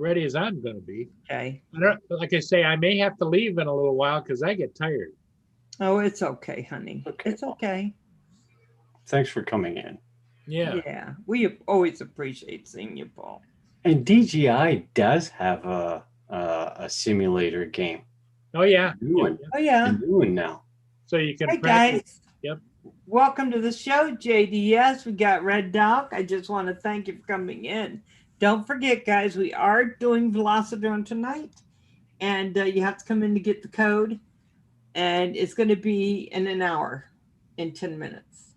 ready as I'm going to be. Okay. Like I say, I may have to leave in a little while because I get tired. Oh, it's okay, honey. Okay, It's well, okay. thanks for coming in. Yeah. Yeah, we always appreciate seeing you, Paul. And DGI does have a simulator game. Oh yeah. New Yep. one. Yep. Oh A yeah. new one now. So you can Hey practice. guys, Yep. welcome to the show, JDS. We got Red Dog. I just want to thank you for coming in. Don't forget, guys, we are doing Velocidrome tonight, and you have to come in to get the code, and it's going to be in an hour, in 10 minutes.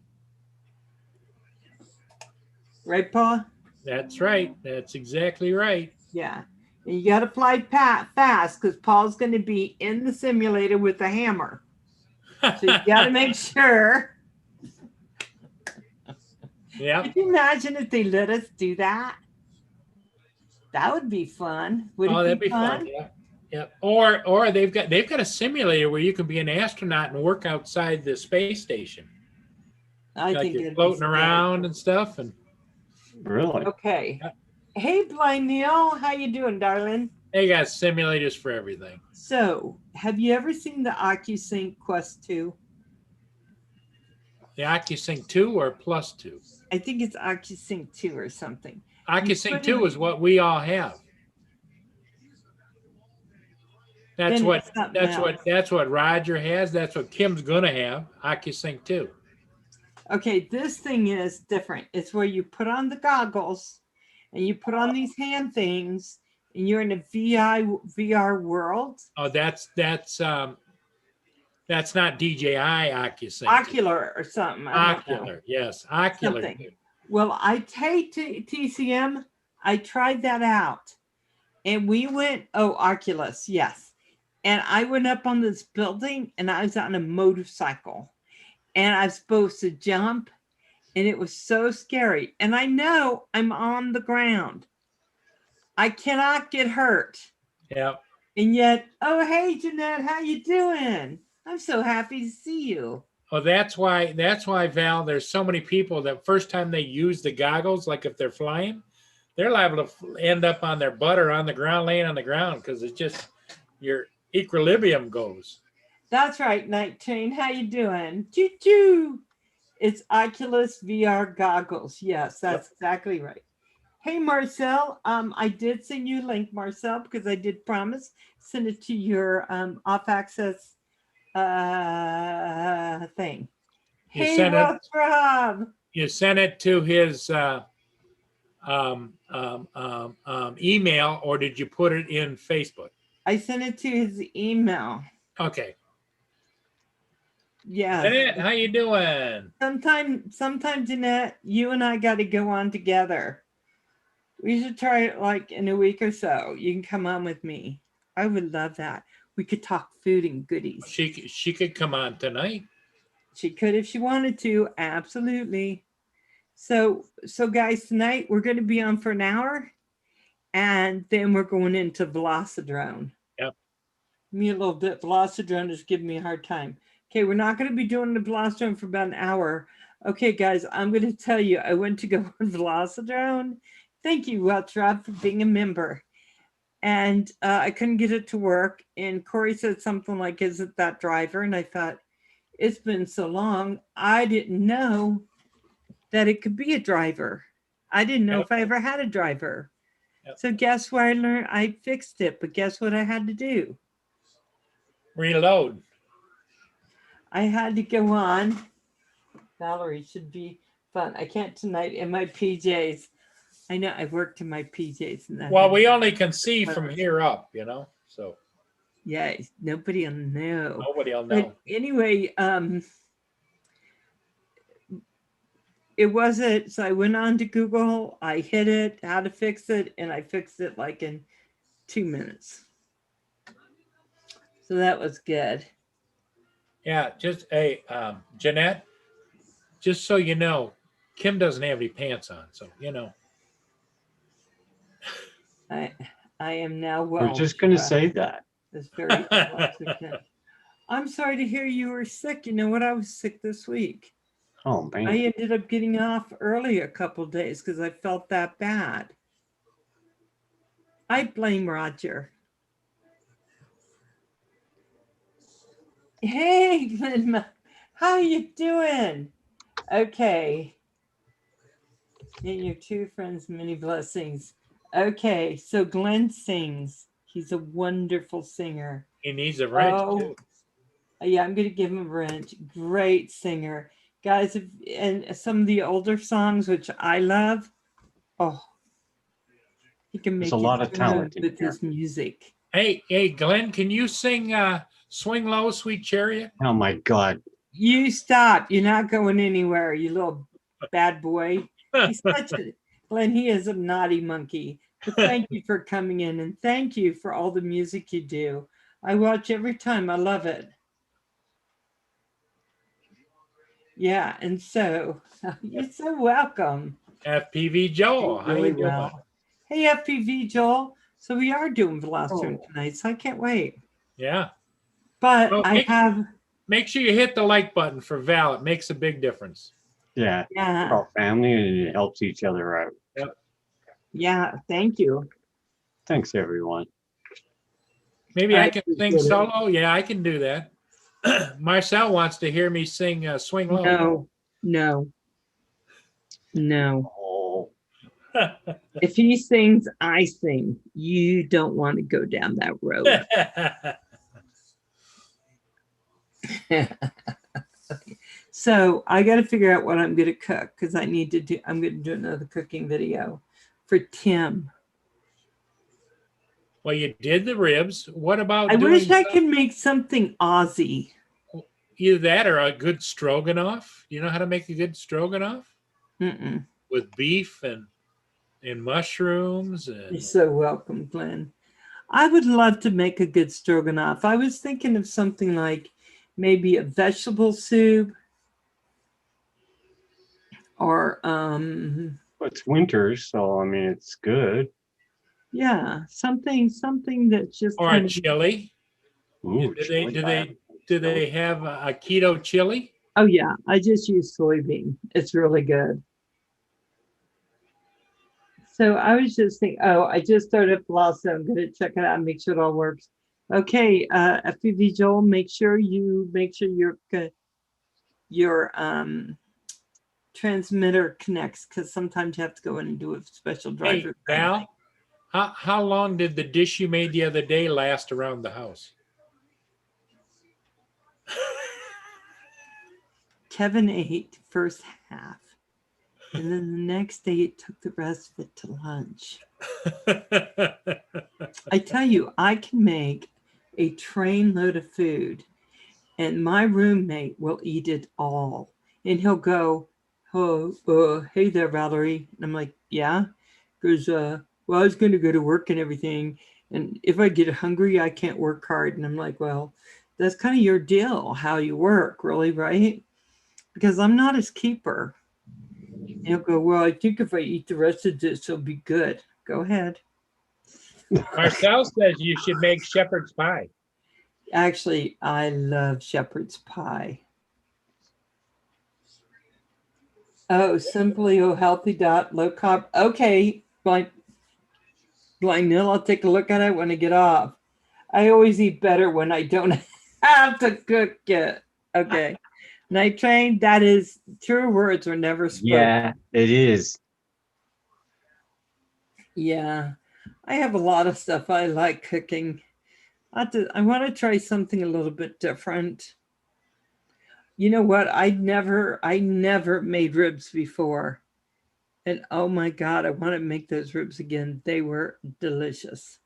Right, Paul? That's right. That's exactly right. Yeah. And you got to fly fast because Paul's going to be in the simulator with a hammer. So you got to make sure. Yeah. Could you imagine if they let us do that? That would be fun. Would Oh, it that'd be be fun. Yeah. Yeah. Or they've got a simulator where you can be an astronaut and work outside the space station. I Like think you're it'd be floating scary. around and stuff. And Really? Okay. Yeah. Hey, Blind Neil, how you doing, darling? they got simulators for everything. So, have you ever seen the OcuSync Quest 2? The OcuSync 2 or Plus 2? I think it's OcuSync 2 or something. OcuSync put 2 it- is what we all have. That's Then what it's something that's what Roger has. That's what Kim's gonna have. OcuSync 2. Okay, this thing is different. It's where you put on the goggles and you put on these hand things and you're in a VR world. Oh, that's not DJI OcuSync. Ocular or something. I don't know. Ocular, yes, Ocular. Something. Well, I take TCM. I tried that out. And we went, oh, Oculus, yes. And I went up on this building and I was on a motorcycle. And I was supposed to jump. And it was so scary. And I know I'm on the ground. I cannot get hurt. Yeah. And yet, oh, hey, Jeanette, how you doing? I'm so happy to see you. Oh, that's why Val. There's so many people that first time they use the goggles, like if they're flying, they're liable to end up on their butt or on the ground, laying on the ground because it's just your equilibrium goes. That's right, Night Train. How you doing? Choo choo. It's Oculus VR goggles. Yes, that's exactly right. Hey, Marcel. I did send you a link, Marcel, because I did promise send it to your off access thing. You Hey, sent it. Ross Rob. You sent it to his email, or did you put it in Facebook? I sent it to his email. Okay. Yeah. Jeanette, how you doing? Sometime, Jeanette, you and I got to go on together. We should try it like in a week or so. You can come on with me. I would love that. We could talk food and goodies. She could come on tonight. She could if she wanted to. Absolutely. So guys, tonight we're going to be on for an hour, and then we're going into Velocidrome. Yep. Me a little bit. Velocidrome is giving me a hard time. Okay, we're not going to be doing the Velocidrome for about an hour. Okay, guys, I'm going to tell you, I went to go on Velocidrome. Thank you, Welch Rob, for being a member. And I couldn't get it to work. And Corey said something like, is it that driver? And I thought, it's been so long. I didn't know that it could be a driver. I didn't know if I ever had a driver. Yep. So guess what I learned? I fixed it, but guess what I had to do? Reload. I had to go on. Valerie, should be fun. I can't tonight in my PJs. I know I worked in my PJs. And well, we only can see from here up, so. Yeah, nobody will know. Nobody will know. But anyway, it wasn't. So I went on to Google. I hit it, how to fix it, and I fixed it like in 2 minutes. So that was good. Yeah, just Jeanette, just so you know, Kim doesn't have any pants on, so I am now well. We're just gonna say that. It's very I'm sorry to hear you were sick. You know what? I was sick this week. Oh man. I ended up getting off early a couple of days because I felt that bad. I blame Roger. Hey, Glenn, how you doing? Okay. And your two friends, many blessings. Okay, so Glenn sings. He's a wonderful singer. He needs a wrench too. Yeah, I'm gonna give him a wrench. Great singer, guys. And some of the older songs, which I love. Oh, he can There's make a lot of it talent in with here. his music. Hey, Glenn, can you sing "Swing Low, Sweet Chariot"? Oh my God. You stop. You're not going anywhere, you little bad boy. He's such a Glenn, he is a naughty monkey. But thank you for coming in and thank you for all the music you do. I watch every time. I love it. Yeah, and so you're so welcome. FPV Joel, how Really you doing? well. Hey, FPV Joel. So we are doing Velocitron Oh. tonight, so I can't wait. Yeah. But Well, I have, make sure you hit the like button for Val. It makes a big difference. Yeah. yeah, We're all family and it helps each other out. yeah, thank you. Thanks, everyone. Maybe I I can appreciate sing it. solo. Yeah, I can do that. Marcel wants to hear me sing "Swing Low." No, no, no. Oh, If he sings, I sing. You don't want to go down that road. So I got to figure out what I'm going to cook because I need to do, I'm going to do another cooking video for Tim. Well, you did the ribs. What about I doing wish I could make something Aussie. either that or a good stroganoff? You know how to make a good stroganoff Mm-mm. with beef and mushrooms You're and so welcome, Glenn. I would love to make a good stroganoff. I was thinking of something like maybe a vegetable soup or it's winter, so I mean it's good. yeah, something that's just or a kind of, chili. Ooh, Do chili. they have a keto chili? oh yeah, I just use soybean. It's really good. So I was just thinking, oh, I just started Blossom. I'm gonna check it out and make sure it all works. Okay, FPV Joel, make sure your transmitter connects because sometimes you have to go in and do a special Hey, driver. Val, how long did the dish you made the other day last around the house? Kevin ate first half, and then the next day it took the rest of it to lunch. I tell you, I can make a train load of food, and my roommate will eat it all. And he'll go, "Oh, hey there, Valerie." And I'm like, "Yeah," because well, I was going to go to work and everything, and if I get hungry, I can't work hard. And I'm like, "Well, that's kind of your deal, how you work, really, right?" Because I'm not his keeper. And he'll go, "Well, I think if I eat the rest of this, it'll be good." Go ahead. Marcel says you should make shepherd's pie. Actually, I love shepherd's pie. Oh, simply healthy dot low carb. Okay, blind nil. I'll take a look at it when I get off. I always eat better when I don't have to cook it. Okay. Night train, that is true words were never spoken. Yeah, it is. Yeah. I have a lot of stuff I like cooking. I want to try something a little bit different. You know what? I never made ribs before. And oh my God, I want to make those ribs again. They were delicious.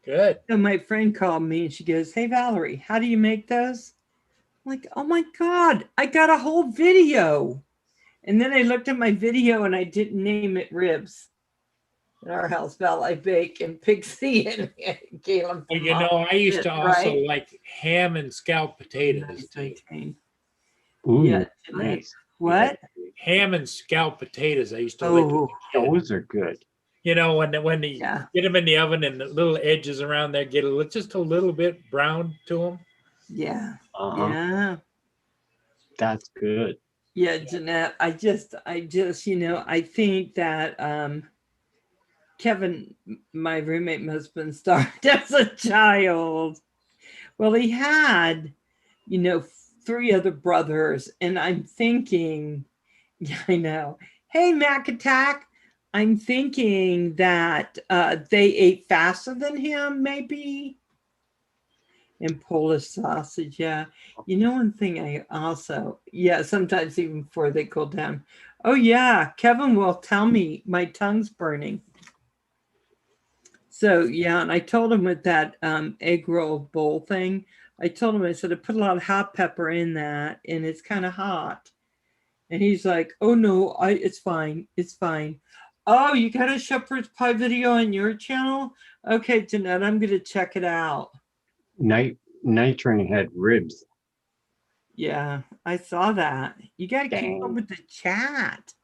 Good. So my friend called me and she goes, "Hey Valerie, how do you make those?" I'm like, "Oh my God, I got a whole video." And then I looked at my video and I didn't name it ribs. In our house, Val, I bake and Pixie and Caleb. Well, you know, I used to also Right? like ham and scalloped potatoes. Nice, too. Night train. Ooh, Yeah, nice. what? Ham and scalloped potatoes. I used to like. Oh, Those are good. You know, when you yeah. get them in the oven and the little edges around there get just a little bit brown to them. Yeah. Uh-huh. Yeah. That's good. Yeah, Jeanette, I just, I think that Kevin, my roommate, must have been starved as a child. Well, he had, 3 other brothers, and I'm thinking, yeah, I know. Hey, Mac Attack. I'm thinking that they ate faster than him, maybe. And Polish sausage, yeah. One thing I also, sometimes even before they cool down. Oh, yeah, Kevin will tell me my tongue's burning. So, yeah, and I told him with that egg roll bowl thing, I told him, I said, I put a lot of hot pepper in that, and it's kind of hot. And he's like, oh, no, it's fine. It's fine. Oh, you got a shepherd's pie video on your channel? Okay, Jeanette, I'm going to check it out. Night Train had ribs. Yeah, I saw that. You got to keep up Dang. with the chat.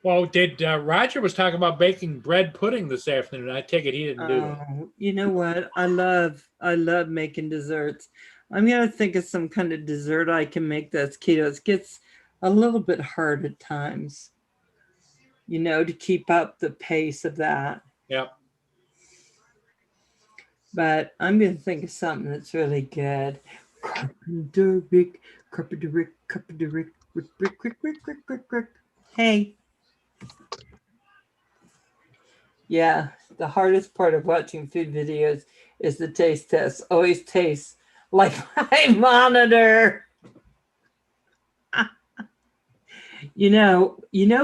Well, did Roger was talking about baking bread pudding this afternoon? I take it he didn't do it. You know what? I love making desserts. I'm gonna think of some kind of dessert I can make that's keto. It gets a little bit hard at times, to keep up the pace of that. Yep. But I'm gonna think of something that's really good. Carpenter Rick. Hey. Yeah, the hardest part of watching food videos is the taste test. Always tastes like my monitor. You know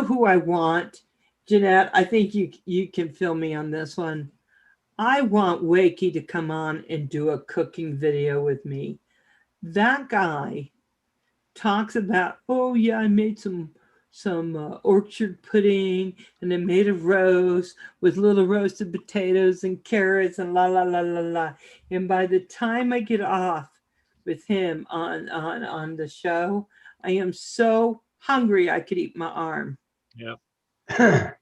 who I want, Jeanette. I think you can fill me on this one. I want Wakey to come on and do a cooking video with me. That guy talks about, oh yeah, I made some orchard pudding, and I made a roast with little roasted potatoes and carrots and la la la la la. And by the time I get off with him on the show, I am so hungry I could eat my arm. Yep.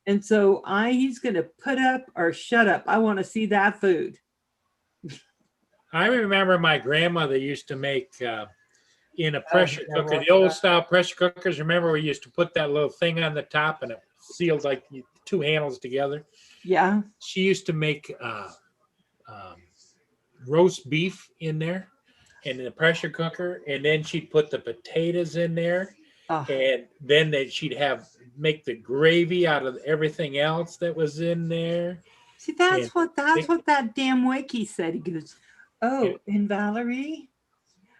And so he's gonna put up or shut up. I want to see that food. I remember my grandmother used to make in a pressure yeah, cooker, well, the old style pressure cookers. Remember, we used to put that little thing on the top and it sealed like 2 handles together. Yeah. She used to make roast beef in there in the pressure cooker, and then she'd put the potatoes in there, and then she'd make the gravy out of everything else that was in there. See, that's what that damn Wakey said. He goes, oh, and Valerie?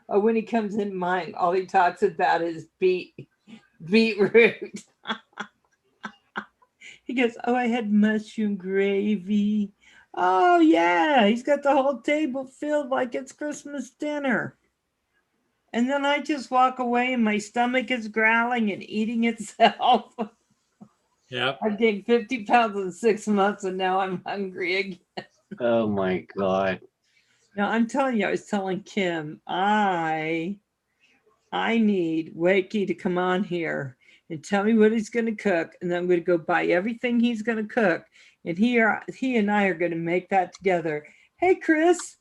Oh, when he comes in mine, all he talks about is beetroot. He goes, oh, I had mushroom gravy. Oh, yeah, he's got the whole table filled like it's Christmas dinner. And then I just walk away and my stomach is growling and eating itself. Yep. I gained 50 pounds in 6 months and now I'm hungry again. Oh my God. No, I'm telling you, I was telling Kim, I need Wakey to come on here and tell me what he's going to cook. And then I'm going to go buy everything he's going to cook. And he and I are going to make that together. Hey, Chris.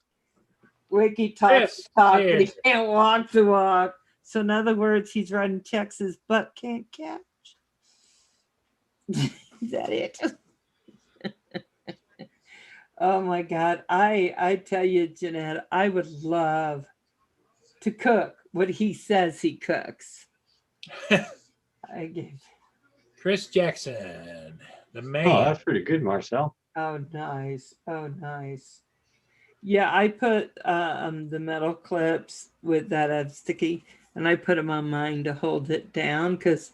Wakey talks to talk, but he can't walk to walk. So in other words, he's writing checks his butt can't catch. Is that it? Oh my God. I tell you, Jeanette, I would love to cook what he says he cooks. I gave Chris Jackson, the man. Oh, that's pretty good, Marcel. Oh, nice. Oh, nice. Yeah, I put the metal clips with that sticky, and I put them on mine to hold it down because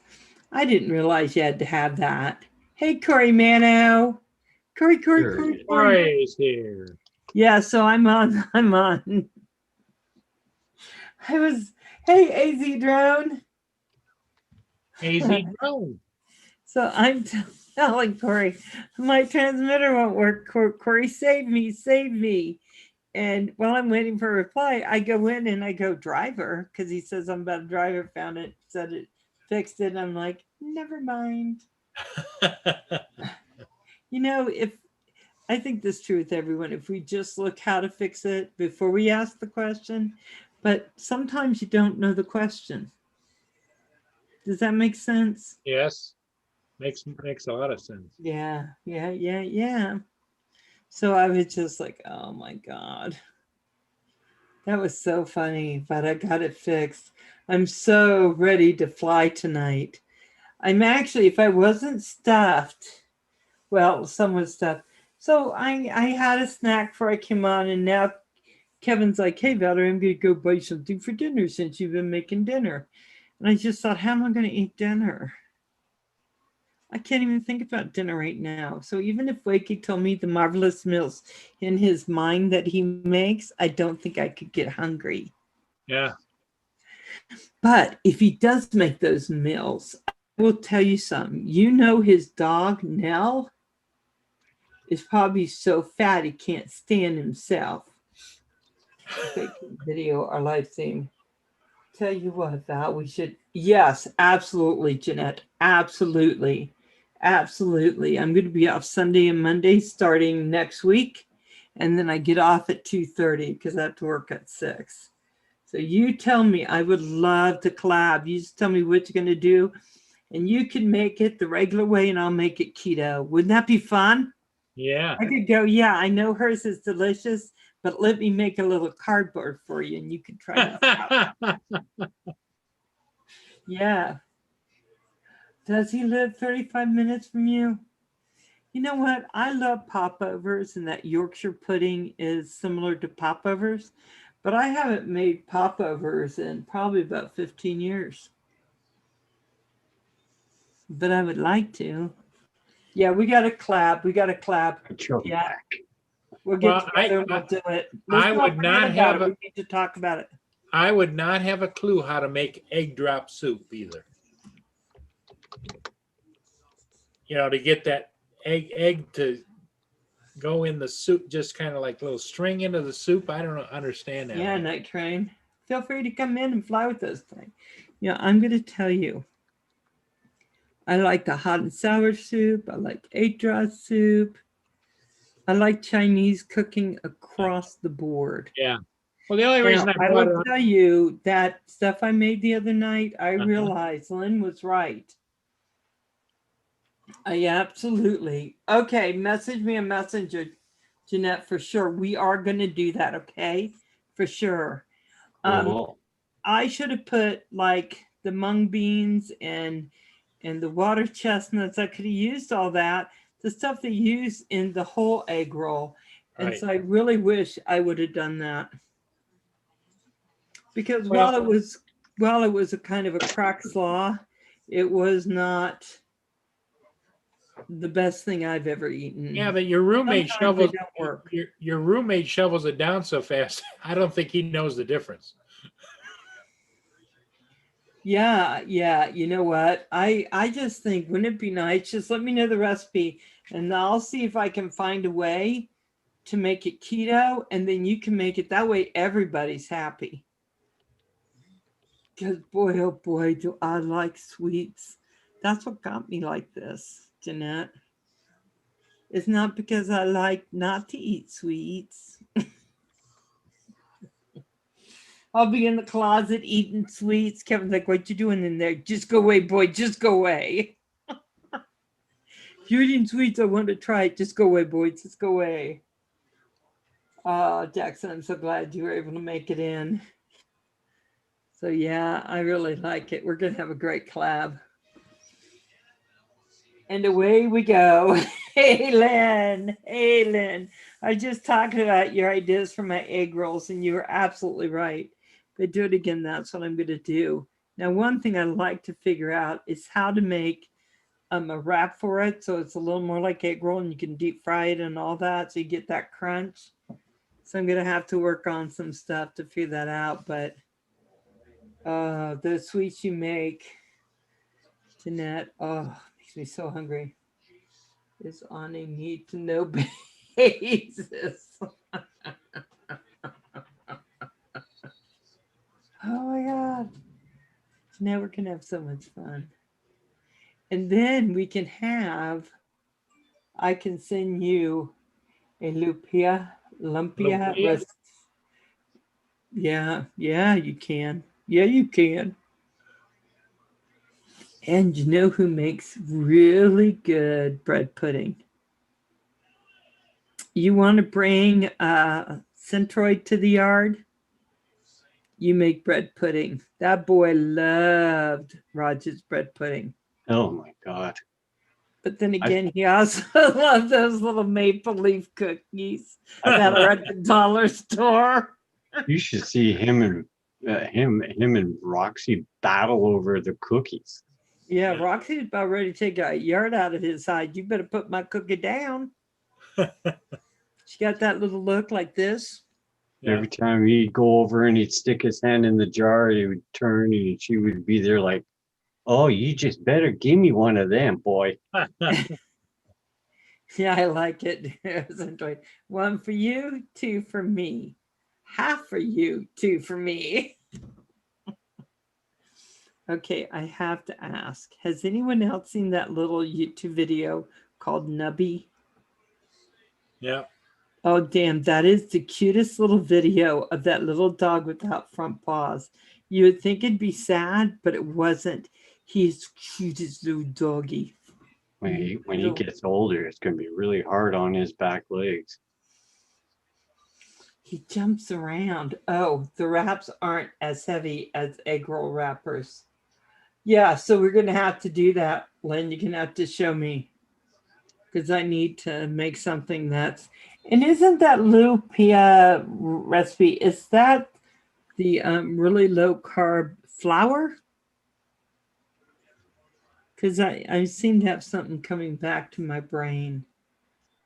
I didn't realize you had to have that. Hey, Corey Mano. Corey is here. Yeah, so I'm on. Hey, AZ Drone. AZ Drone. So I'm telling Corey, my transmitter won't work. Corey, save me. And while I'm waiting for a reply, I go in and I go driver because he says I'm about a driver, found it, said it, fixed it. I'm like, never mind. If I think this is true with everyone, if we just look how to fix it before we ask the question, but sometimes you don't know the question. Does that make sense? Yes. Makes a lot of sense. Yeah. So I was just like, oh my God. That was so funny, but I got it fixed. I'm so ready to fly tonight. I'm actually, if I wasn't stuffed, well, someone stuffed. So I had a snack before I came on, and now Kevin's like, hey, Valerie, I'm going to go buy something for dinner since you've been making dinner. And I just thought, how am I going to eat dinner? I can't even think about dinner right now. So even if Wakey told me the marvelous meals in his mind that he makes, I don't think I could get hungry. Yeah. But if he does make those meals, I will tell you something. You know, his dog, Nell, is probably so fat he can't stand himself. Video our live theme. Tell you what, Val, we should. Yes, absolutely, Jeanette. Absolutely. Absolutely. I'm going to be off Sunday and Monday starting next week. And then I get off at 2:30 because I have to work at 6. So you tell me. I would love to collab. You just tell me what you're going to do. And you can make it the regular way and I'll make it keto. Wouldn't that be fun? Yeah. I could go, yeah, I know hers is delicious, but let me make a little cardboard for you and you can try this out. Yeah. Does he live 35 minutes from you? You know what? I love popovers, and that Yorkshire pudding is similar to popovers, but I haven't made popovers in probably about 15 years. But I would like to. Yeah, we got to clap. We got to clap. Yeah. We'll get Well, together and we'll do it. I Let's would not have we need to talk about it. I would not have a clue how to make egg drop soup either. You know, to get that egg to go in the soup, just kind of like a little string into the soup. I don't understand that. Yeah, Night Train. Feel free to come in and fly with us tonight. Yeah, I'm going to tell you. I like the hot and sour soup. I like egg drop soup. I like Chinese cooking across the board. Yeah. Well, the only reason I will tell you that stuff I made the other night, I realized Lynn was right. Absolutely. Okay, message me a messenger, Jeanette, for sure. We are going to do that, okay? For sure. Cool. I should have put like the mung beans and the water chestnuts. I could have used all that, the stuff they use in the whole egg roll. And so I really wish I would have done that. Because while it was a kind of a crack slaw, it was not the best thing I've ever eaten. Yeah, but your roommate shovels your roommate shovels it down so fast. I don't think he knows the difference. Yeah. You know what? I just think, wouldn't it be nice? Just let me know the recipe and I'll see if I can find a way to make it keto, and then you can make it that way. Everybody's happy. Because boy, oh boy, do I like sweets. That's what got me like this, Jeanette. It's not because I like not to eat sweets. I'll be in the closet eating sweets. Kevin's like, what you doing in there? Just go away, boy. Just go away. If you're eating sweets, I want to try it. Just go away, boy. Just go away. Jackson, I'm so glad you were able to make it in. So yeah, I really like it. We're going to have a great collab. And away we go. Hey, Lynn. Hey, Lynn. I was just talking about your ideas for my egg rolls, and you were absolutely right. But do it again. That's what I'm going to do. Now, one thing I'd like to figure out is how to make a wrap for it, so it's a little more like egg roll, and you can deep fry it and all that, so you get that crunch. So I'm going to have to work on some stuff to figure that out. But the sweets you make, Jeanette, makes me so hungry. Is on a need to know basis. Oh my God. Now we're going to have so much fun. And then we can I can send you a lumpia recipe. Yeah, you can. Yeah, you can. And you know who makes really good bread pudding? You want to bring Centroid to the yard? You make bread pudding. That boy loved Roger's bread pudding. Oh my God. But then I, again, he also loved those little maple leaf cookies that are at the dollar store. you should see him and him and Roxy battle over the cookies. Yeah, Yeah. Roxy's about ready to take a yard out of his side. You better put my cookie down. She got that little look like this. Yeah. Every time he'd go over and he'd stick his hand in the jar, he would turn and she would be there like, "Oh, you just better give me one of them, boy." Yeah, I like it. It was enjoyed. One for you, two for me. Half for you, two for me. Okay, I have to ask, has anyone else seen that little YouTube video called Nubby? Yeah. Oh, damn, that is the cutest little video of that little dog without front paws. You would think it'd be sad, but it wasn't. He's cutest little doggy. When he gets older, it's gonna be really hard on his back legs. He jumps around. Oh, the wraps aren't as heavy as egg roll wrappers. Yeah, so we're gonna have to do that, Lynn. You're gonna have to show me because I need to make something that's. And isn't that lumpia recipe? Is that the really low carb flour? Because I seem to have something coming back to my brain.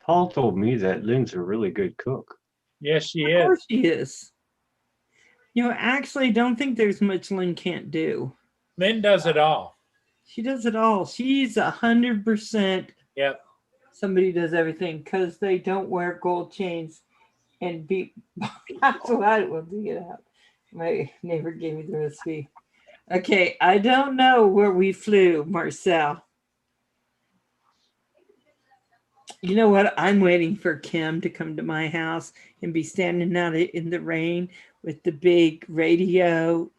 Paul told me that Lynn's a really good cook. Yes, she Of is. course she is. You know, actually, don't think there's much Lynn can't do. Lynn does it all. She does it all. She's 100%. Yep. Somebody does everything because they don't wear gold chains and beat. That's what we'll dig it out. My neighbor gave me the recipe. Okay, I don't know where we flew, Marcel. You know what? I'm waiting for Kim to come to my house and be standing out in the rain with the big radio,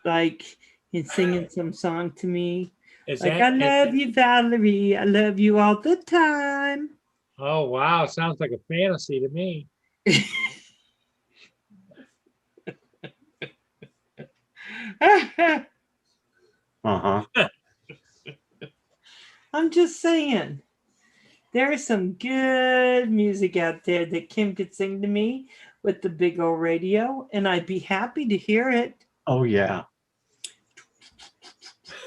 like, and singing some song to me. Is Like, that, I love you, Valerie. I love you all the time. Oh, wow. Sounds like a fantasy to me. Uh-huh. I'm just saying. There's some good music out there that Kim could sing to me with the big old radio, and I'd be happy to hear it. Oh yeah.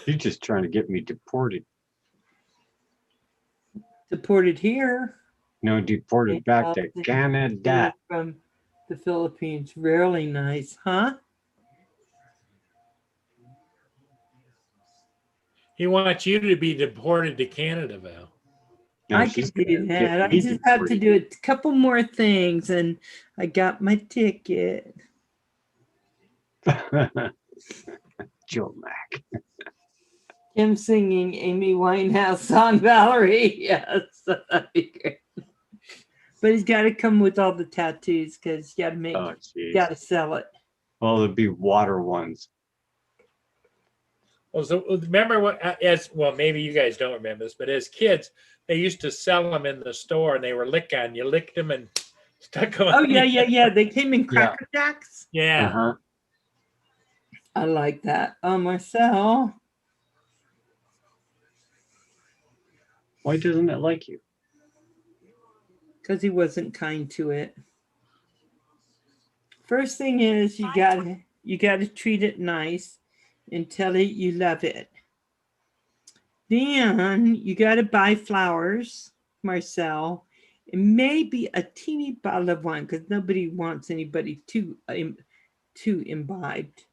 You're just trying to get me deported. Deported here. No, deported back to Canada. From the Philippines. Really nice, huh? He wants you to be deported to Canada, Val. No, I she's could do gonna get that. I me just have to deported. do a couple more things, and I got my ticket. Joe Mac. Kim singing Amy Winehouse song, Valerie. Yes, that'd be great. But he's got to come with all the tattoos because you got to make, Oh, you jeez. got to sell it. Well, there'd be water ones. Well, so remember what? As well, maybe you guys don't remember this, but as kids, they used to sell them in the store, and they were lick on. You licked them and stuck them. Oh yeah. They came in Cracker Jacks. Yeah. Uh-huh. I like that. Oh, Marcel. Why doesn't it like you? Because he wasn't kind to it. First thing is you gotta treat it nice and tell it you love it. Then you gotta buy flowers, Marcel, and maybe a teeny bottle of wine because nobody wants anybody too imbibed.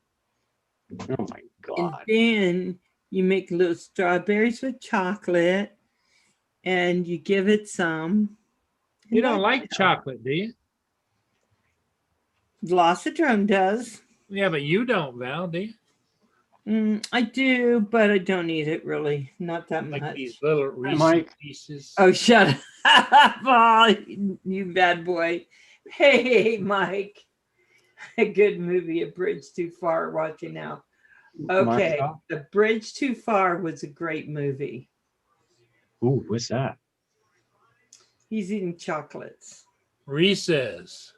Oh my And God. then you make little strawberries with chocolate, and you give it some. You don't like chocolate, do you? Velocitron does. Yeah, but you don't, Val, do you? I do, but I don't eat it really. Not that Like much. these little Reese's Mike. pieces. Oh, shut up, oh, you bad boy. Hey, Mike. A good movie, A Bridge Too Far, watching now. Okay, Marcel? The Bridge Too Far was a great movie. Ooh, what's that? He's eating chocolates. Reese's.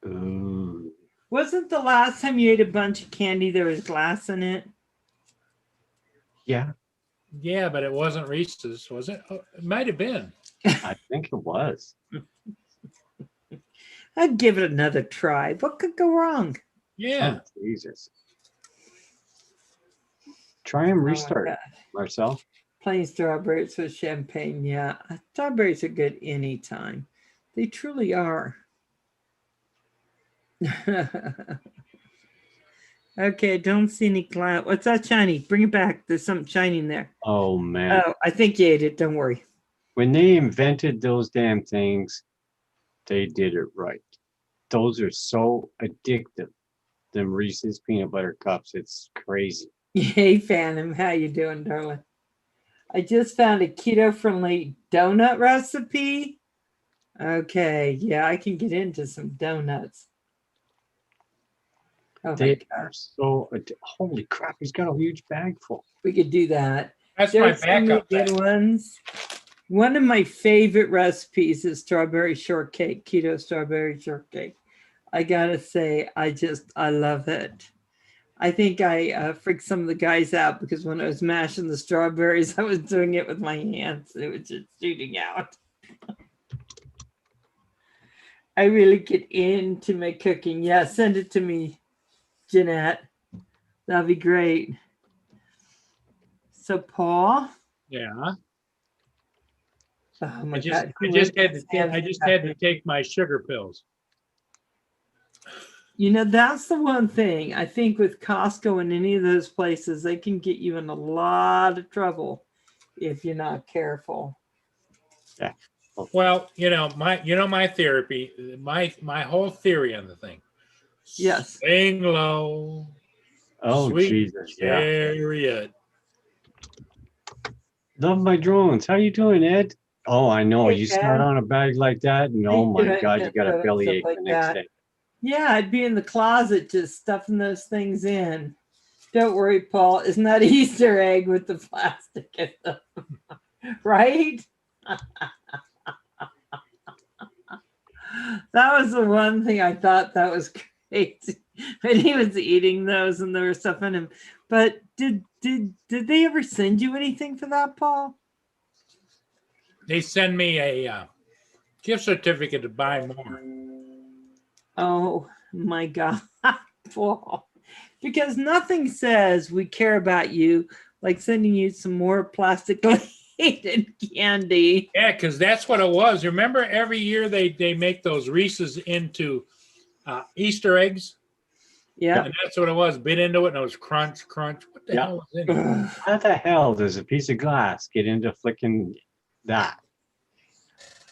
Ooh. Wasn't the last time you ate a bunch of candy there was glass in it? Yeah, Yeah, but it wasn't Reese's, was it? Oh, it might have been. I think it was. I'd give it another try. What could go wrong? Yeah. Oh, Jesus. Try and Oh my restart, God. Marcel. Plain strawberries with champagne. Yeah, strawberries are good anytime. They truly are. Okay, don't see any cloud. What's that shiny? Bring it back. There's something shining there. Oh, man. Oh, I think you ate it. Don't worry. When they invented those damn things, they did it right. Those are so addictive. Them Reese's peanut butter cups. It's crazy. Hey, Phantom. How you doing, darling? I just found a keto-friendly donut recipe. Okay, yeah, I can get into some donuts. Oh my They gosh, are so holy crap! He's got a huge bag full. we could do that. That's my There's so many backup. good ones. One of my favorite recipes is strawberry shortcake, keto strawberry shortcake. I gotta say, I love it. I think I freaked some of the guys out because when I was mashing the strawberries, I was doing it with my hands. It was just shooting out. I really get into my cooking. Yeah, send it to me, Jeanette. That'd be great. So, Paul. Yeah. Oh my I just God. I just had to take my sugar pills. You know, that's the one thing I think with Costco and any of those places, they can get you in a lot of trouble if you're not careful. Yeah. Well, my therapy, my whole theory on the thing. Yes. Sing low. Oh, Sweet Jesus, yeah. chariot. Love my drones. How you doing, Ed? Oh, I know. Hey, You Ed. start on a bag like that, and How oh you my doing? God, you got a Stuff bellyache like the next that. day. Yeah, I'd be in the closet just stuffing those things in. Don't worry, Paul. Isn't that Easter egg with the plastic in them? Right? That was the one thing I thought that was crazy when he was eating those and there was stuff in him. But did they ever send you anything for that, Paul? They send me a gift certificate to buy more. Oh my God, Paul. Because nothing says we care about you like sending you some more plastic laden candy. Yeah, because that's what it was. Remember, every year they make those Reese's into Easter eggs, Yeah. and that's what it was. Bit into it, and it was crunch, crunch. What the Yeah. hell was in it? How the hell does a piece of glass get into flicking that?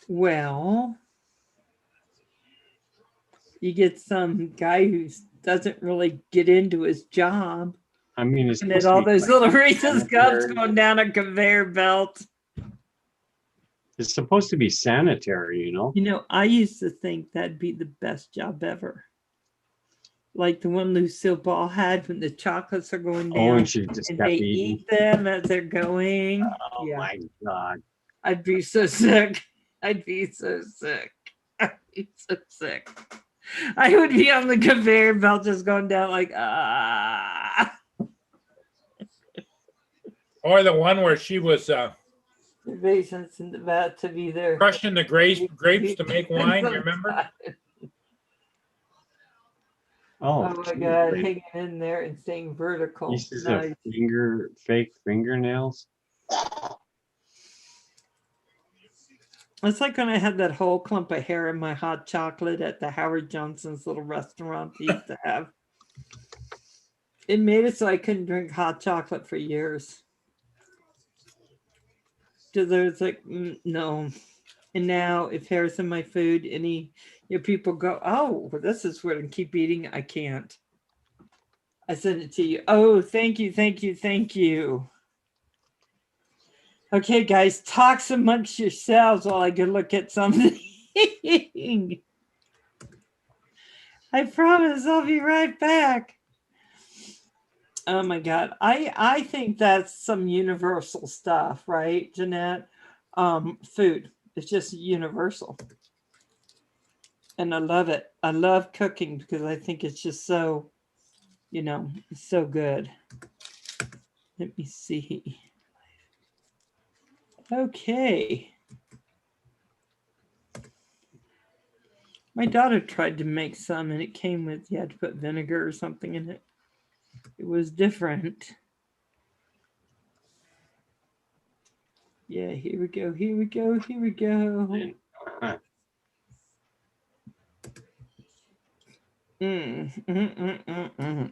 Well, you get some guy who doesn't really get into his job. I mean, it's And then supposed to all be those like little Reese's cups sanitary. going down a conveyor belt. It's supposed to be sanitary, you know? You know, I used to think that'd be the best job ever. Like the one Lucille Ball had when the chocolates are going down. Oh, and she just and kept they eating. eat them as they're going. Oh Yeah, my God. I'd be so sick. I'd be so sick. I'd be so sick. I would be on the conveyor belt just going down like, ah. Or the one where she was Patience in the vat to be there. crushing the grapes to make wine. You remember? Oh, Oh my geez, God, like hanging in there and staying vertical. pieces Nice. of fake fingernails. It's like when I had that whole clump of hair in my hot chocolate at the Howard Johnson's little restaurant they used to have. It made it so I couldn't drink hot chocolate for years. Because there's like, no. And now if hair's in my food, people go, oh, well, this is weird and keep eating. I can't. I send it to you. Oh, thank you, thank you, thank you. Okay, guys, talk amongst yourselves while I go look at something. I promise I'll be right back. Oh my God. I think that's some universal stuff, right, Jeanette? Food. It's just universal. And I love it. I love cooking because I think it's just so, it's so good. Let me see. Okay. My daughter tried to make some and it came with, you had to put vinegar or something in it. It was different. Yeah, here we go. Here we go. Here we go. Huh. Mm.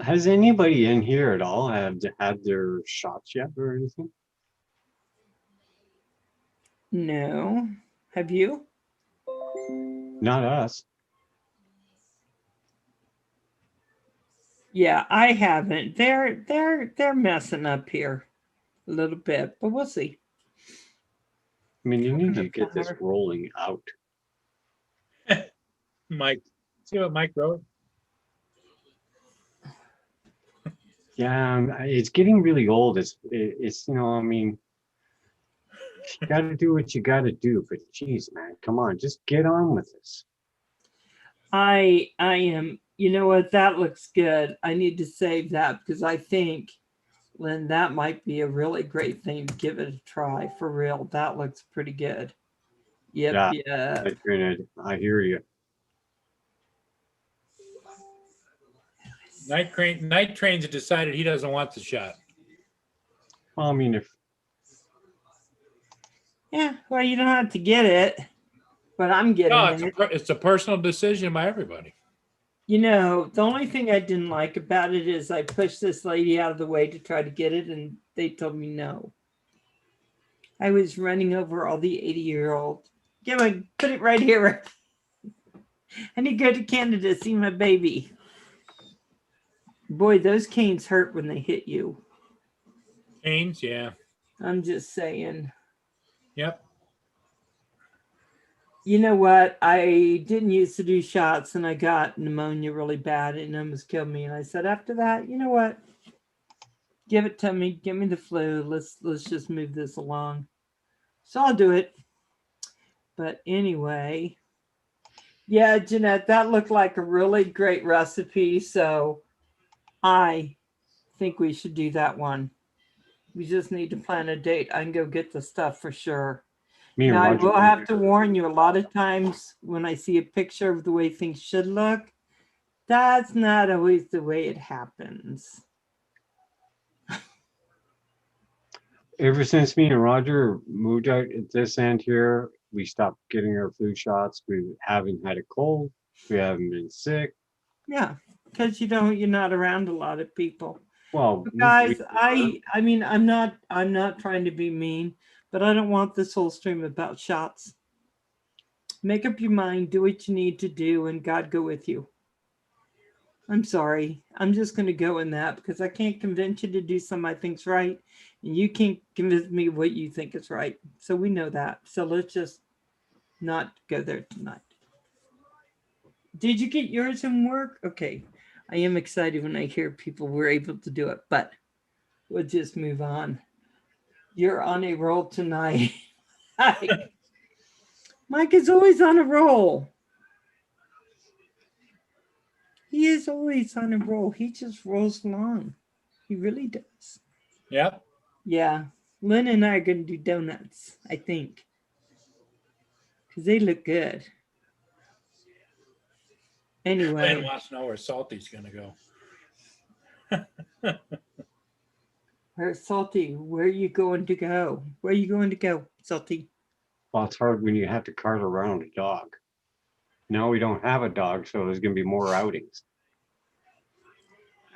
Has anybody in here at all have had their shots yet or anything? No. Have you? Not us. Yeah, I haven't. They're messing up here a little bit, but we'll see. I mean, you need to Coconut get this flour. rolling out. Mike, see what Mike wrote? Yeah, it's getting really old. It's I mean, you got to do what you got to do. But geez, man, come on, just get on with this. I am, you know what, that looks good. I need to save that because I think, Lynn, that might be a really great thing to give it a try for real. That looks pretty good. Yep, yeah. I hear you. Night Train's decided he doesn't want the shot. Well, I mean, if Yeah, well, you don't have to get it, but I'm getting No, it. it's a personal decision by everybody. The only thing I didn't like about it is I pushed this lady out of the way to try to get it, and they told me no. I was running over all the 80-year-old. Put it right here. I need to go to Canada to see my baby. Boy, those canes hurt when they hit you. Canes, yeah. I'm just saying. Yep. You know what? I didn't used to do shots and I got pneumonia really bad and it almost killed me. And I said, after that, you know what? Give it to me. Give me the flu. Let's just move this along. So I'll do it. But anyway, yeah, Jeanette, that looked like a really great recipe. So I think we should do that one. We just need to plan a date. I can go get the stuff for sure. me and Now, I Roger, will have to warn you, a lot of times when I see a picture of the way things should look, that's not always the way it happens. ever since me and Roger moved out at this end here, we stopped getting our flu shots. We haven't had a cold. We haven't been sick. Yeah, because you're not around a lot of people. Well, But guys, I mean, I'm not trying to be mean, but I don't want this whole stream about shots. Make up your mind, do what you need to do, and God go with you. I'm sorry. I'm just going to go in that because I can't convince you to do something I think's right, and you can't convince me what you think is right. So we know that. So let's just not go there tonight. Did you get yours in work? Okay. I am excited when I hear people were able to do it, but we'll just move on. You're on a roll tonight. Mike is always on a roll. He is always on a roll. He just rolls along. He really does. Yep. Yeah. Lynn and I are going to do donuts, I think. Because they look good. Anyway. Lynn wants to know where Salty's going to go. Where's Salty? Where are you going to go? Where are you going to go, Salty? well, it's hard when you have to cart around a dog. Now we don't have a dog, so there's going to be more outings.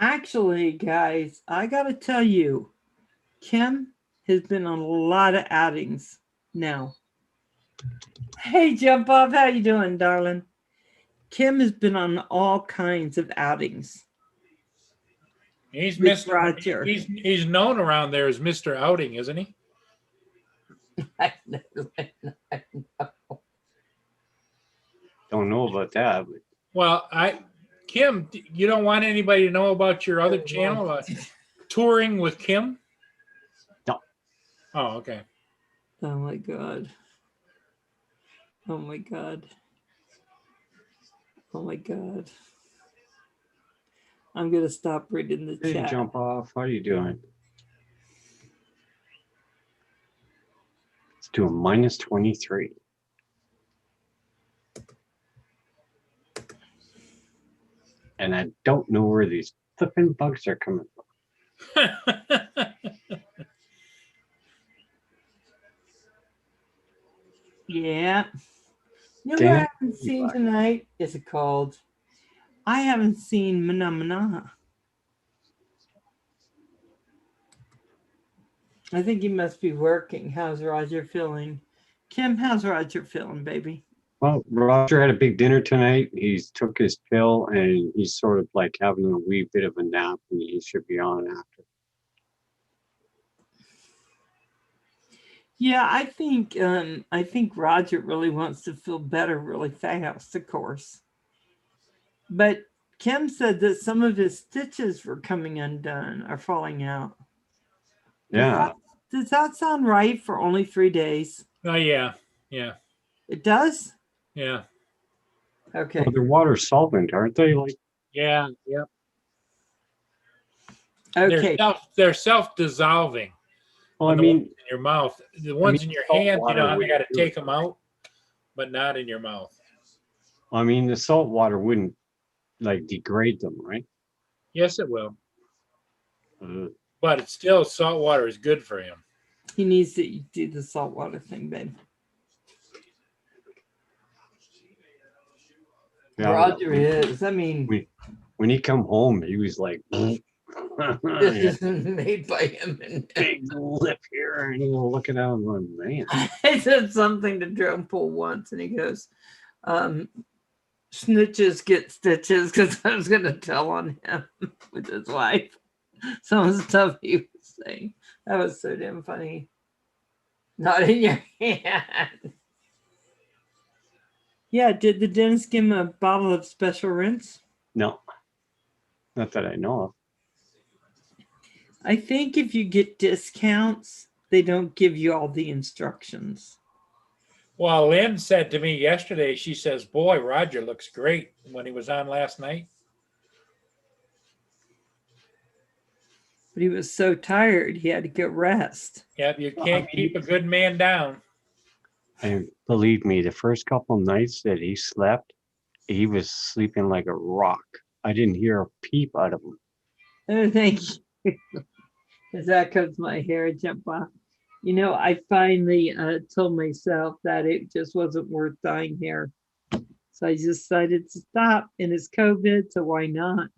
Actually, guys, I got to tell you, Kim has been on a lot of outings now. Hey, Jump Off, how you doing, darling? Kim has been on all kinds of outings. He's With Mr. Roger. He's known around there as Mr. Outing, isn't he? I know. Don't know about that, but Well, Kim, you don't want anybody to know about your other channel, Touring with Kim? No. Oh, okay. Oh my God. Oh my God. Oh my God. I'm going to stop reading the Hey, chat. jump off. How are you doing? It's doing minus 23. And I don't know where these flipping bugs are coming from. Yeah. You know what Damn I haven't seen bug. tonight? Is it called? I haven't seen Mana Mana. I think he must be working. How's Roger feeling? Kim, how's Roger feeling, baby? Well, Roger had a big dinner tonight. He's took his pill and he's sort of like having a wee bit of a nap, and he should be on after. Yeah, I think Roger really wants to feel better really fast, of course. But Kim said that some of his stitches were coming undone or falling out. Yeah. Does that sound right for only 3 days? Oh, yeah. Yeah. It does? Yeah. Okay. Well, they're water solvent, aren't they? Like, Yeah. Yep. Okay. They're self-dissolving. well, I on the ones mean, in your mouth. The ones in your salt hand, you water know how they would got to do take it. them out, but not in your mouth. the salt water wouldn't like degrade them, right? Yes, it will. Uh, But it's still, salt water is good for him. He needs to do the saltwater thing, babe. yeah, Roger is. I mean, when he come home, he was like, this isn't made by him. big lip here, and he was looking at him going, man. I said something to Joe Pool once, and he goes, snitches get stitches, because I was going to tell on him with his wife. Some of the stuff he was saying. That was so damn funny. Not in your hand. Yeah, did the dentist give him a bottle of special rinse? No, not that I know of. I think if you get discounts, they don't give you all the instructions. Well, Lynn said to me yesterday, she says, boy, Roger looks great when he was on last night. But he was so tired, he had to get rest. Yeah, you can't keep a good man down. And believe me, the first couple nights that he slept, he was sleeping like a rock. I didn't hear a peep out of him. Oh, thank you. Because that comes my hair jump off. You know, I finally told myself that it just wasn't worth dyeing hair. So I decided to stop. And it's COVID, so why not?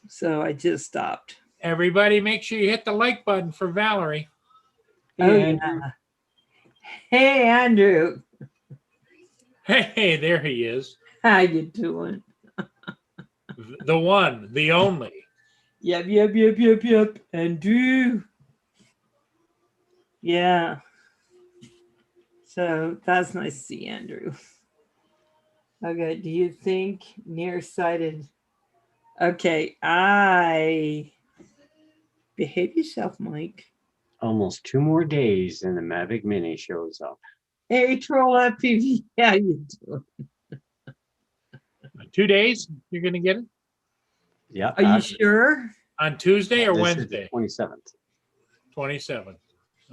So I just stopped. Everybody, make sure you hit the like button for Valerie. Oh, And yeah. Hey, Andrew. Hey, there he is. How you doing? The one, the only. Yep. Andrew. Yeah. So that's nice to see Andrew. Okay, do you think nearsighted? Okay, behave yourself, Mike. almost 2 more days and the Mavic Mini shows up. Hey, Troll FPV, how you doing? 2 days, you're going to get it? Yeah. Are you sure? On Tuesday or This is Wednesday? the 27th. 27th.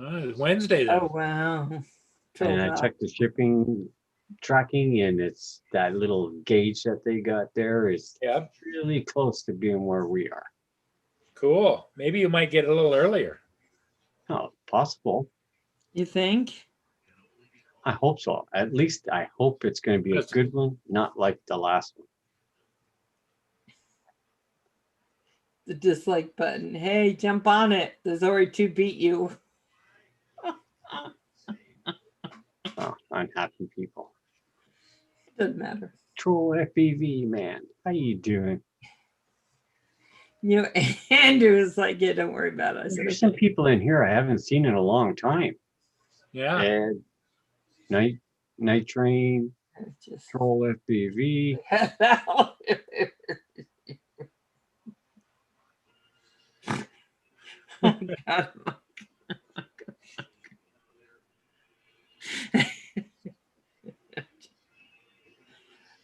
It's Wednesday then. Oh, wow. And I checked the shipping tracking, and it's that little gauge that they got there is Yeah, really close to being where we are. cool. Maybe you might get it a little earlier. Oh, possible. You think? I hope so. At least I hope it's going to be a That's- good one, not like the last one. The dislike button. Hey, jump on it. There's already 2 beat you. Oh, unhappy people. Doesn't matter. Troll FPV, man. How you doing? You know, Andrew is like, yeah, don't worry about it. I said, There's some okay. people in here I haven't seen in a long time. Yeah. Ed, Night Train, Just Control FPV. Oh, God.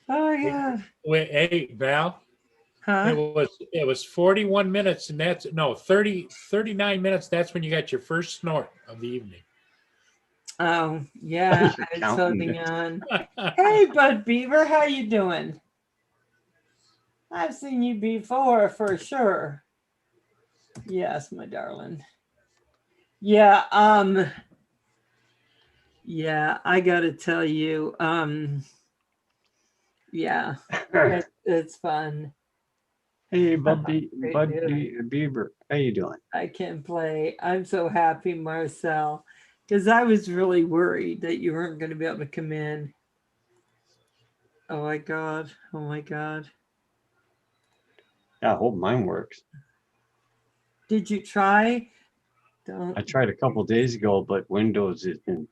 Oh, yeah. Wait, hey, Val, Huh? it was 41 minutes, and that's no 39 minutes. That's when you got your first snort of the evening. Oh, yeah. You're I was counting holding it. on. Hey, Bud Beaver, how you doing? I've seen you before for sure. Yes, my darling. Yeah, yeah, I gotta tell you, yeah, it's fun. Hey, Great Bieber, how you doing? I can play. I'm so happy, Marcel, because I was really worried that you weren't going to be able to come in. Oh my God. Oh my God. Yeah, I hope mine works. Did you try? Don't. I tried a couple days ago, but Windows has been.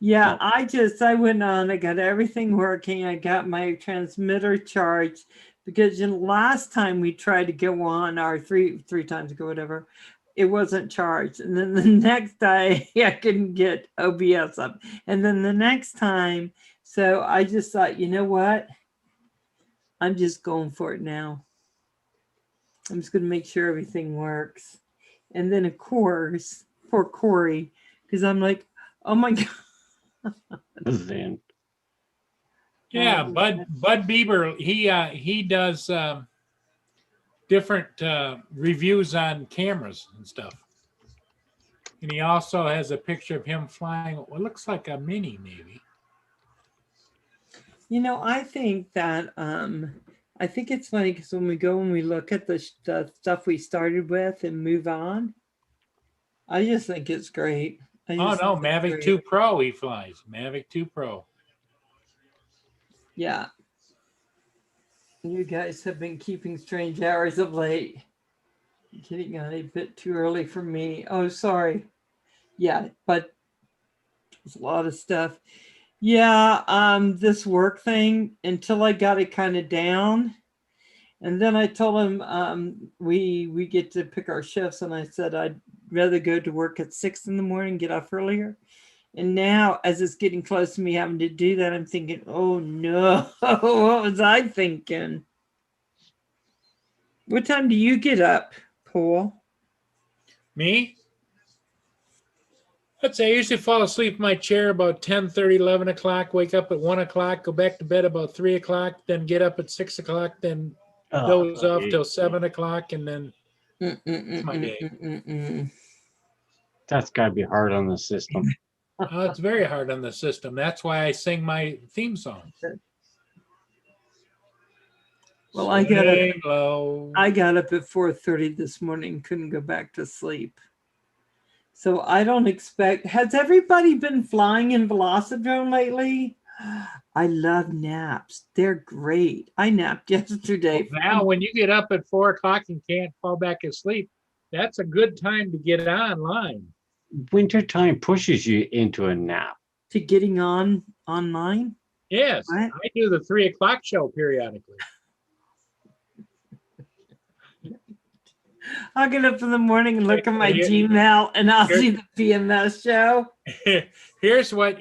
Yeah, No. I went on, I got everything working. I got my transmitter charged because last time we tried to go on, or three times ago, whatever, it wasn't charged. And then the next day I couldn't get OBS up. And then the next time, so I just thought, you know what? I'm just going for it now. I'm just going to make sure everything works. And then, of course, poor Corey, because I'm like, oh my God. Then Yeah, Bud Bieber, he does different reviews on cameras and stuff, and he also has a picture of him flying what looks like a Mini, maybe. You know, I think that I think it's funny because when we go and we look at the stuff we started with and move on, I just think it's great. I Oh just no, think it's Mavic great. 2 Pro he flies. Mavic 2 Pro. Yeah. You guys have been keeping strange hours of late. Getting on a bit too early for me. Oh, sorry. Yeah, but there's a lot of stuff. Yeah, this work thing until I got it kind of down. And then I told him we get to pick our shifts, and I said I'd rather go to work at 6 in the morning, get off earlier. And now, as it's getting close to me having to do that, I'm thinking, oh no, what was I thinking? What time do you get up, Paul? Me? I'd say I usually fall asleep in my chair about 10:30, 11 o'clock, wake up at 1 o'clock, go back to bed about 3 o'clock, then get up at 6 o'clock, then doze off till 7 o'clock, and then it's my day. that's got to be hard on the system. It's very hard on the system. That's why I sing my theme song. Well, I got up at 4:30 this morning, couldn't go back to sleep. So I don't expect, has everybody been flying in Velocidrone lately? I love naps. They're great. I napped yesterday. Now, when you get up at 4 o'clock and can't fall back asleep, that's a good time to get online. Wintertime pushes you into a nap. To getting online? Yes, What? I do the 3 o'clock show periodically. I'll get up in the morning and look at my Gmail and I'll see the PMS show. Here's what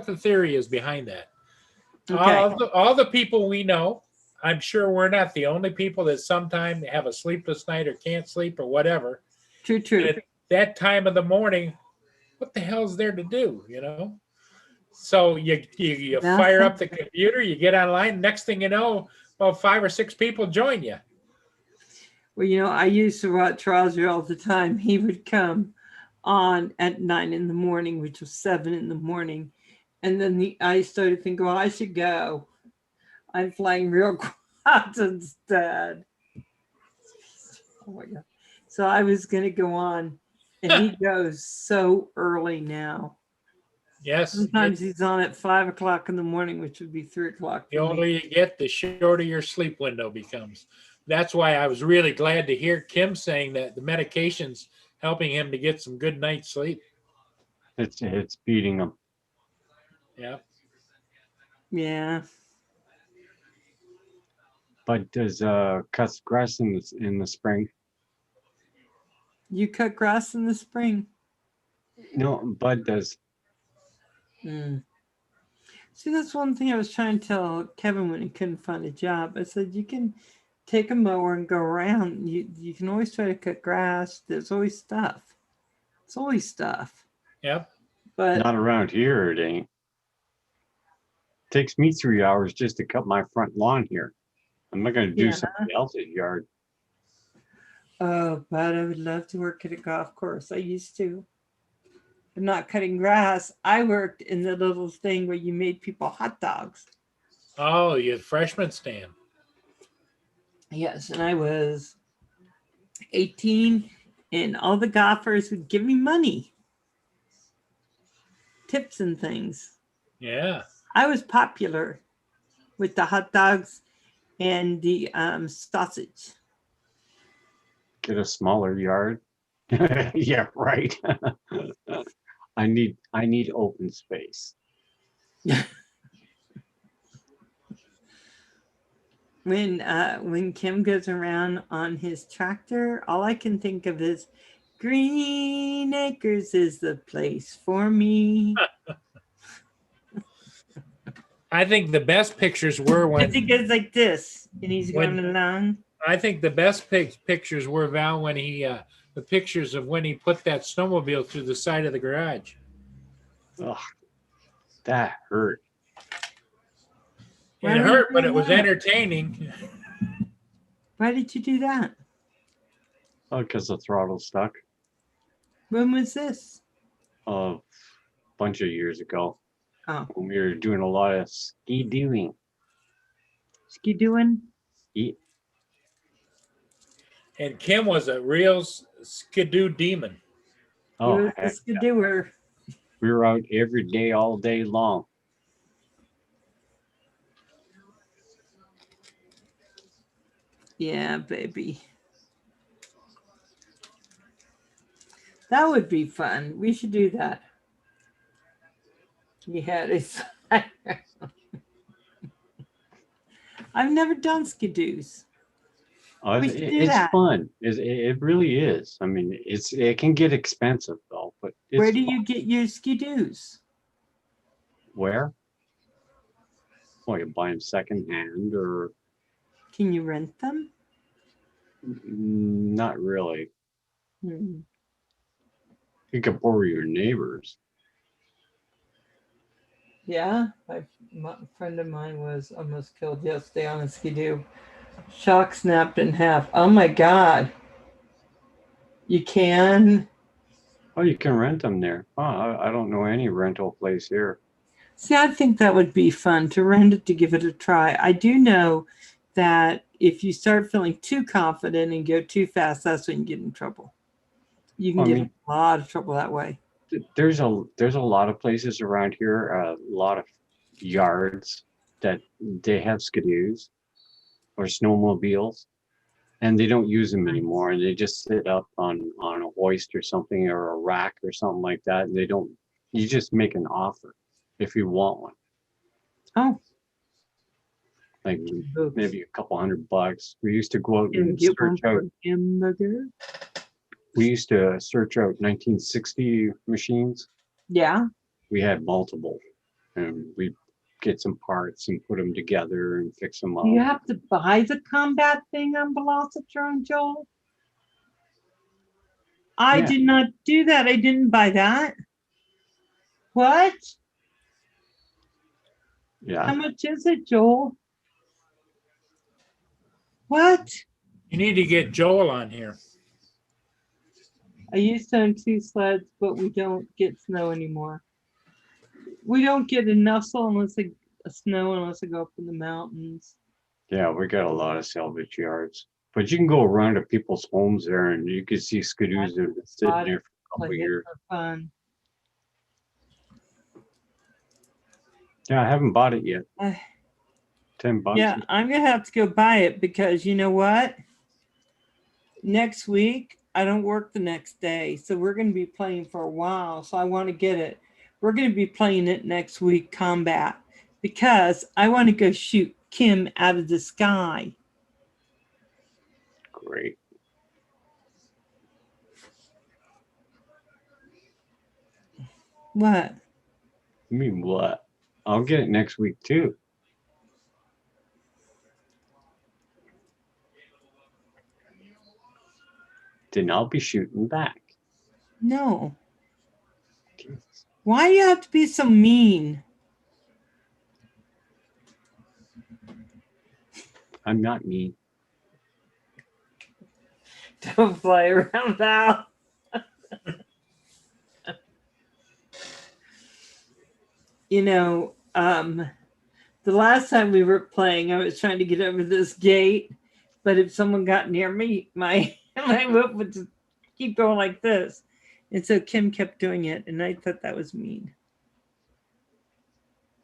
the theory is behind that. Okay. All the people we know, I'm sure we're not the only people that sometimes have a sleepless night or can't sleep or whatever. True. And at that time of the morning, what the hell's there to do, you know? So you fire up the computer, you get online. Next thing you know, about 5 or 6 people join you. Well, you know, I used to watch Roger all the time. He would come on at 9 in the morning, which was 7 in the morning. And then I started thinking, well, I should go. I'm flying real quads instead. Oh my God. So I was going to go on, and he goes so early now. Yes. Sometimes he's on at 5 o'clock in the morning, which would be 3 o'clock. The older you get, the shorter your sleep window becomes. That's why I was really glad to hear Kim saying that the medication's helping him to get some good night's sleep. It's beating them. Yeah. Yeah. But does cuts grass in the spring? You cut grass in the spring. No, Bud does. Mm. See, that's one thing I was trying to tell Kevin when he couldn't find a job. I said, you can take a mower and go around. You can always try to cut grass. There's always stuff. It's always stuff. Yep. But Not around here, it ain't. Takes me 3 hours just to cut my front lawn here. I'm not gonna do Yeah. somebody else's yard. oh, but I would love to work at a golf course. I used to. But not cutting grass. I worked in the little thing where you made people hot dogs. Oh, you freshman stand. Yes, and I was 18, and all the golfers would give me money, tips and things. Yeah. I was popular with the hot dogs and the sausage. Get a smaller yard. Yeah, right. I need open space. When Kim goes around on his tractor, all I can think of is Green Acres is the place for me. I think the best pictures were I when think it's like this, and he's When- going along. I think the best pictures were Val when he the pictures of when he put that snowmobile through the side of the garage. Ugh, that hurt. Why It were you hurt, but doing it was that? entertaining. Why did you do that? Oh, because the throttle stuck When was this? a bunch of years ago Oh, when we were doing a lot of ski doing. ski-doing? And Kim was a real skidoo demon. He Oh, was a heck, ski-doer. we were out every day, all day long. Yeah, baby. That would be fun. We should do that. He had his. I've never done skidoos. Oh, We it's should do it's that. fun. It really is. I mean, it can get expensive though, but it's Where do fun. you get your skidoos? Where? Well, you buy them secondhand or Can you rent them? not really. Hmm. You could borrow your neighbors. Yeah, my friend of mine was almost killed yesterday on a skidoo. Shock snapped in half. Oh my God. You can. Oh, you can rent them there. Oh, I don't know any rental place here. See, I think that would be fun to rent it to give it a try. I do know that if you start feeling too confident and go too fast, that's when you get in trouble. You can I get mean- in a lot of trouble that way. There's a lot of places around here, a lot of yards that they have skidoos or snowmobiles, and they don't use them anymore. And they just sit up on a hoist or something or a rack or something like that. And they don't. You just make an offer if you want one, Oh, like maybe a couple $100. We used to go out and and get one search out. for hamburger. We used to search out 1960 machines. Yeah. We had multiple, and we get some parts and put them together and fix them up. Do you have to buy the combat thing on Velocitron, Joel? I Yeah. did not do that. I didn't buy that. What? Yeah. How much is it, Joel? What? You need to get Joel on here. I used to own 2 sleds, but we don't get snow anymore. We don't get enough snow unless I go up in the mountains. Yeah, we got a lot of salvage yards. But you can go around to people's homes there and you can see skidoos that have been sitting there for a couple Like of it years. for fun. Yeah, I haven't bought it yet. Uh, $10. Yeah, I'm gonna have to go buy it because you know what? Next week I don't work the next day. So we're going to be playing for a while. So I want to get it. We're going to be playing it next week, combat, because I want to go shoot Kim out of the sky. Great. What? I mean, what? I'll get it next week too. Then I'll be shooting back. No. Why do you have to be so mean? I'm not mean. Don't fly around, Val. You know, the last time we were playing, I was trying to get over this gate, but if someone got near me, my whip would just keep going like this. And so Kim kept doing it, and I thought that was mean.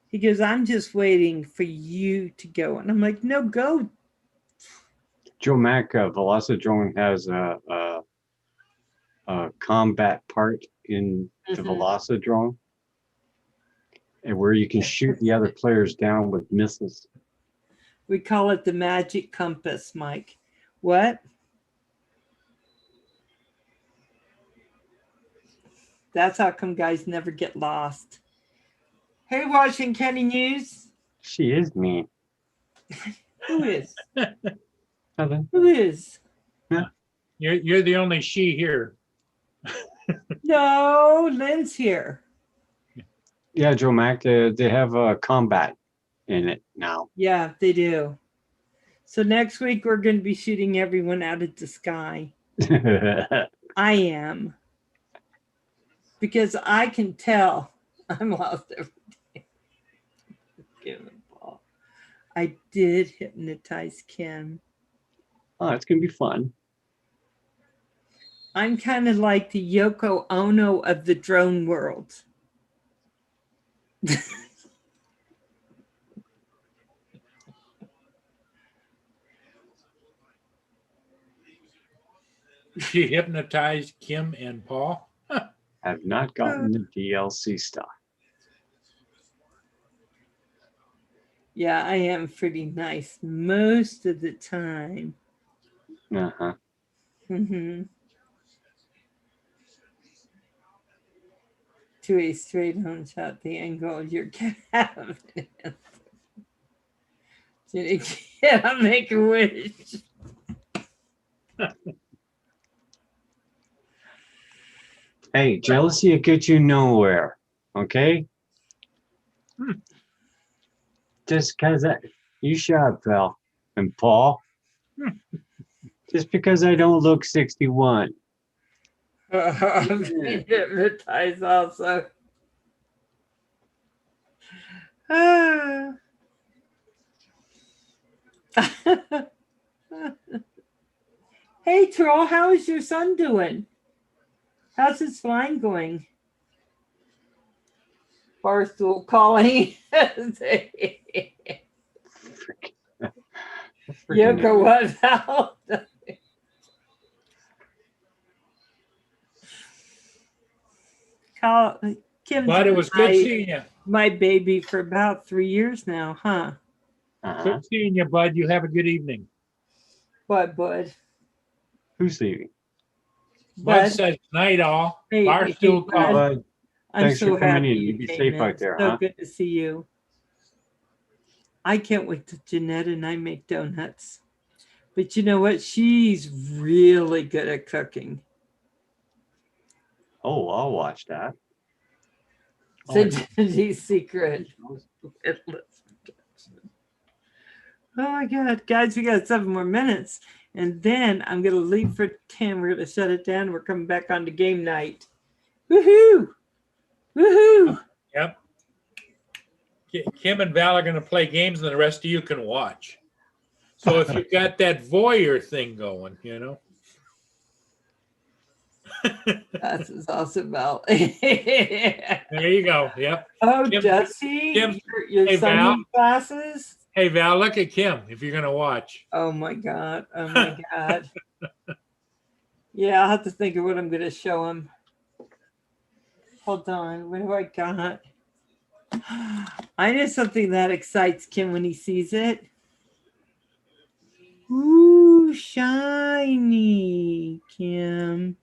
He goes, I'm just waiting for you to go. And I'm like, no, go. Joe Mack, Velocidrone has a combat part in the Mhm. Velocidrone, and where you can shoot the other players down with missiles. We call it the magic compass, Mike. What? That's how come guys never get lost. Hey, Washington County News. She is mean. Who is? Nothing. Who is? You're the only she here. No, Lynn's here. Yeah, Joe Mack, they have a combat in it now. Yeah, they do. So next week we're going to be shooting everyone out of the sky. I am. Because I can tell I'm lost every day. Give it a ball. I did hypnotize Kim. Oh, it's gonna be fun. I'm kind of like the Yoko Ono of the drone world. She hypnotized Kim and Paul. Have not gotten the DLC stuff. Yeah, I am pretty nice most of the time. Uh-huh. Mm-hmm. To a straight on shot, the angle of your cabinet. Did I make a wish? Hey, jealousy will get you nowhere. Okay? Just because you shut up, pal. And Paul, just because I don't look 61. I'm being hypnotized also. Ah. Hey, Troll, how is your son doing? How's his flying going? Barstool calling. Yoko, what Val? Kim's But it was good seeing you. my baby for about 3 years now, huh? Uh-huh. Good seeing you, bud. You have a good evening. What, bud? Who's leaving? Bud Bud, says night all. Hey, Barstool hey, call. Bud, I'm thanks so for coming happy in. You be came safe out there, So huh? good to see you. I can't wait till Jeanette and I make donuts. But you know what? She's really good at cooking. Oh, I'll watch that. It's a secret. Oh my God, guys, we got 7 more minutes. And then I'm going to leave for 10. We're going to shut it down. We're coming back on to game night. Woohoo! Woohoo! Yep. Kim and Val are going to play games, and the rest of you can watch. So if you've got that voyeur thing going, you know. That's awesome, Val. There you go. Yep. Oh, Kim- does he? Kim- Your Hey, son Val. needs glasses? Hey, Val, look at Kim if you're going to watch. Oh my God. Oh my God. Yeah, I'll have to think of what I'm going to show him. Hold on. What do I got? I know something that excites Kim when he sees it. Ooh, shiny, Kim.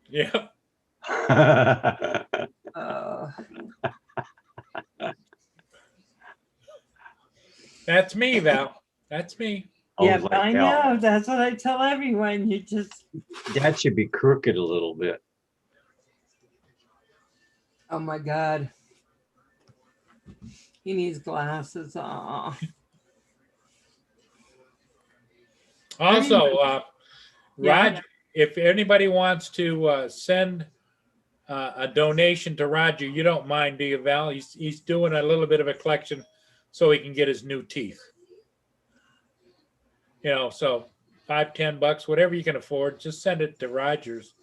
Yep. Oh, That's me, Val. That's me. yeah, was I like, hell, know. That's what I tell everyone. You just, that should be crooked a little bit. oh my God. He needs glasses. Aw. Also, Yeah. Roger, if anybody wants to send a donation to Roger, you don't mind, do you, Val? He's doing a little bit of a collection so he can get his new teeth. You know, so $5, $10, whatever you can afford, just send it to Rogers.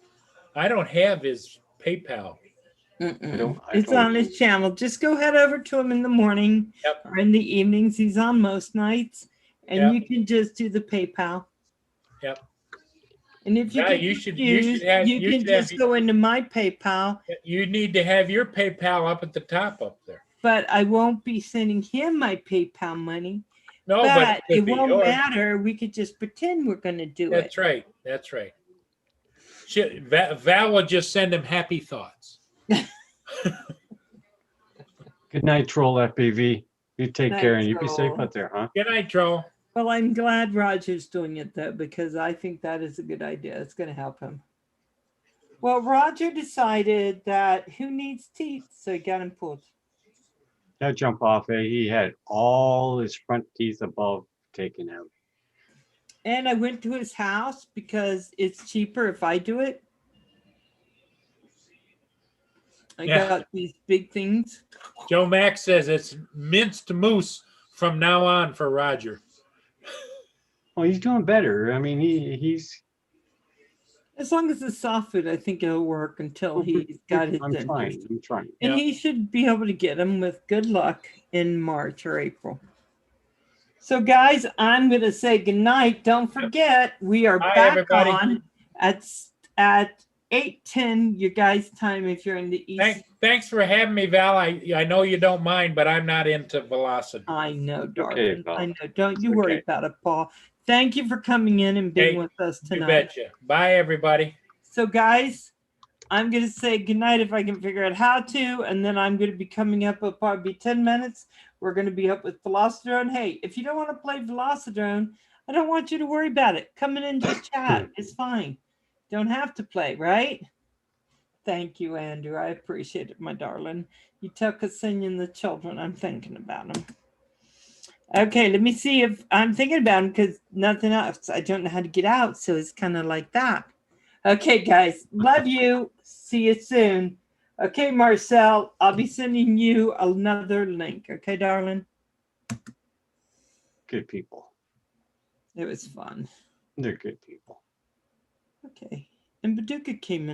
I don't have his PayPal. Mm-mm. I It's don't on his either. channel. Just go head over to him in the morning Yep. or in the evenings. He's on most nights, and Yep. you can just do the PayPal. Yep. And if you Yeah, get you should confused, have you can just go into my PayPal, you need to have your PayPal up at the top up there. but I won't be sending him my PayPal money. No, but But it it could be won't yours. matter. We could just pretend we're going to do it. That's right. That's right. Val will just send him happy thoughts. Good night, Troll FPV. You take Night, care and you be safe Troll. out there, huh? Good night, Troll. Well, I'm glad Roger's doing it though, because I think that is a good idea. It's going to help him. Well, Roger decided that who needs teeth, so he got him pulled. That jump off, he had all his front teeth above taken out. And I went to his house because it's cheaper if I do it. I Yeah. got these big things. Joe Max says it's minced moose from now on for Roger. Well, he's doing better. I mean, he's. As long as it's soft food, I think it'll work until he's got his I'm dentures. trying. I'm trying. And Yeah. he should be able to get them with good luck in March or April. So, guys, I'm going to say goodnight. Don't forget, we are Bye, back everybody. on at 8:10 your guys' time if you're in the east. Thanks for having me, Val. I know you don't mind, but I'm not into velocity. I know, darling. Okay, Val. I know. Don't you It's worry okay. about it, Paul. Thank you for coming in and being Hey, with us You tonight. betcha. Bye, everybody. So, guys, I'm going to say goodnight if I can figure out how to, and then I'm going to be coming up. It'll probably be 10 minutes. We're going to be up with Velocidrone. Hey, if you don't want to play Velocidrone, I don't want you to worry about it. Come in and just chat. It's fine. Don't have to play, right? Thank you, Andrew. I appreciate it, my darling. You tell Ksenia and the children I'm thinking about them. Okay, let me see if I'm thinking about them because nothing else. I don't know how to get out, so it's kind of like that. Okay, guys, love you. See you soon. Okay, Marcel, I'll be sending you another link. Okay, darling? Good people. It was fun. They're good people. Okay. And Baduka came in.